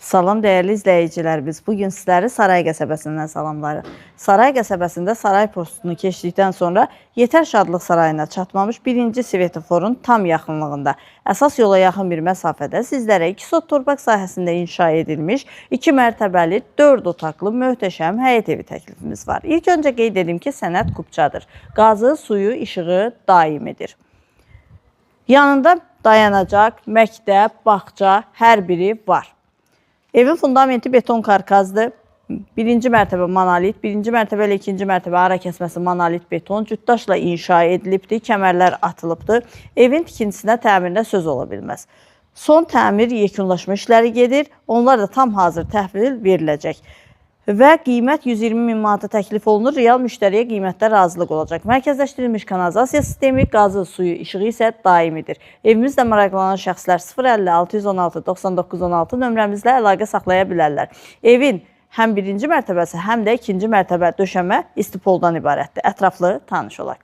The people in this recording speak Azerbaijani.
Salam dəyərli izləyicilərimiz. Bugün sizləri Saray qəsəbəsindən salamlarıq. Saray qəsəbəsində Saray postunu keçdikdən sonra Yetər Şadlıq Sarayına çatmamış 1-ci svetoforun tam yaxınlığında, əsas yola yaxın bir məsafədə sizlərə 2 sot torpaq sahəsində inşa edilmiş 2 mərtəbəli, 4 otaqlı möhtəşəm həyət evi təklifimiz var. İlk öncə qeyd edim ki, sənəd kubçadır. Qazı, suyu, işığı daimidir. Yanında dayanacaq, məktəb, bağça hər biri var. Evin fundamenti beton karkazdır. 1-ci mərtəbə monolit, 1-ci mərtəbə ilə 2-ci mərtəbə ara kəsməsi monolit beton, cütdaşla inşa edilibdir, kəmərlər atılıbdır. Evin tikintisinə, təmirinə söz ola bilməz. Son təmir, yekunlaşma işləri gedir. Onlar da tam hazır təhvil veriləcək. Və qiymət 120 min manata təklif olunur. Real müştəriyə qiymətdə razılıq olacaq. Mərkəzləşdirilmiş kanalizasiya sistemi, qazı, suyu, işığı isə daimidir. Evimizlə maraqlanan şəxslər 050-616-9916 nömrəmizlə əlaqə saxlaya bilərlər. Evin həm 1-ci mərtəbəsi, həm də 2-ci mərtəbə döşəmə istipoldan ibarətdir. Ətraflı tanış olaq.